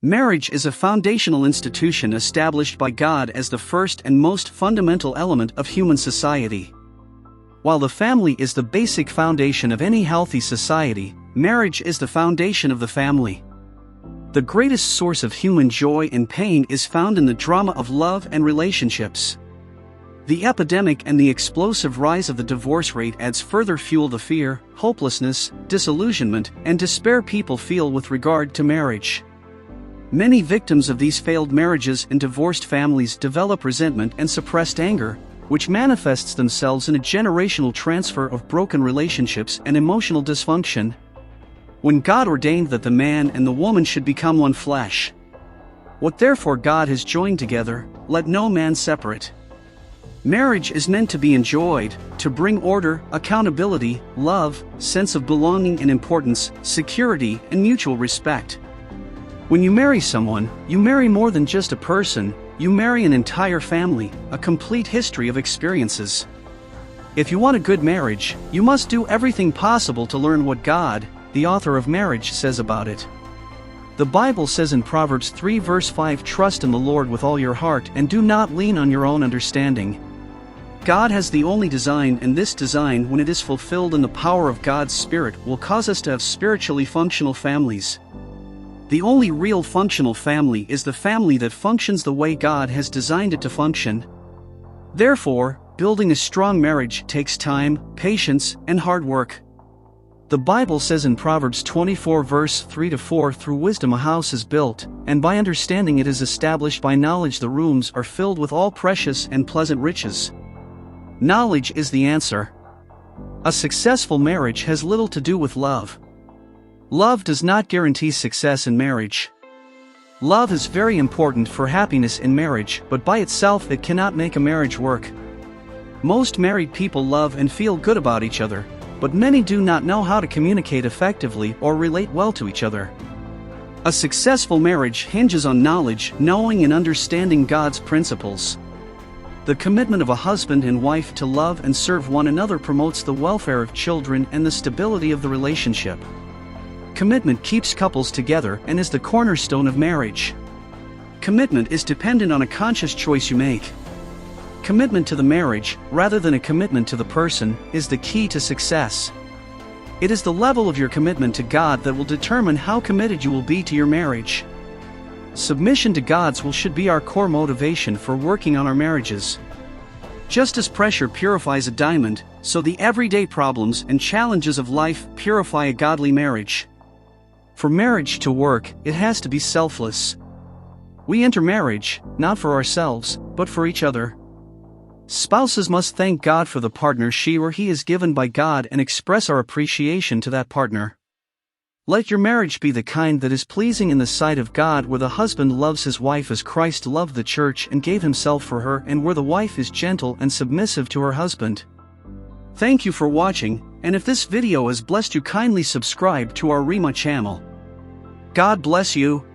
Marriage is a foundational institution established by God as the first and most fundamental element of human society. While the family is the basic foundation of any healthy society, marriage is the foundation of the family. The greatest source of human joy and pain is found in the drama of love and relationships. The epidemic and the explosive rise of the divorce rate adds further fuel to the fear, hopelessness, disillusionment, and despair people feel with regard to marriage. Many victims of these failed marriages and divorced families develop resentment and suppressed anger, which manifests themselves in a generational transfer of broken relationships and emotional dysfunction. When God ordained that the man and the woman should become one flesh, what therefore God has joined together, let no man separate. Marriage is meant to be enjoyed, to bring order, accountability, love, sense of belonging and importance, security, and mutual respect. When you marry someone, you marry more than just a person, you marry an entire family, a complete history of experiences. If you want a good marriage, you must do everything possible to learn what God, the author of marriage, says about it. The Bible says in Proverbs 3 verse 5, "Trust in the Lord with all your heart and do not lean on your own understanding." God has the only design, and this design, when it is fulfilled in the power of God's Spirit, will cause us to have spiritually functional families. The only real functional family is the family that functions the way God has designed it to function. Therefore, building a strong marriage takes time, patience, and hard work. The Bible says in Proverbs 24 verse 3-4, "Through wisdom a house is built, and by understanding it is established. By knowledge the rooms are filled with all precious and pleasant riches." Knowledge is the answer. A successful marriage has little to do with love. Love does not guarantee success in marriage. Love is very important for happiness in marriage, but by itself it cannot make a marriage work. Most married people love and feel good about each other, but many do not know how to communicate effectively or relate well to each other. A successful marriage hinges on knowledge, knowing and understanding God's principles. The commitment of a husband and wife to love and serve one another promotes the welfare of children and the stability of the relationship. Commitment keeps couples together and is the cornerstone of marriage. Commitment is dependent on a conscious choice you make. Commitment to the marriage, rather than a commitment to the person, is the key to success. It is the level of your commitment to God that will determine how committed you will be to your marriage. Submission to God's will should be our core motivation for working on our marriages. Just as pressure purifies a diamond, so the everyday problems and challenges of life purify a godly marriage. For marriage to work, it has to be selfless. We enter marriage, not for ourselves, but for each other. Spouses must thank God for the partner she or he is given by God and express our appreciation to that partner. Let your marriage be the kind that is pleasing in the sight of God, where the husband loves his wife as Christ loved the church and gave himself for her, and where the wife is gentle and submissive to her husband. Thank you for watching, and if this video has blessed you, kindly subscribe to our Rhema channel. God bless you.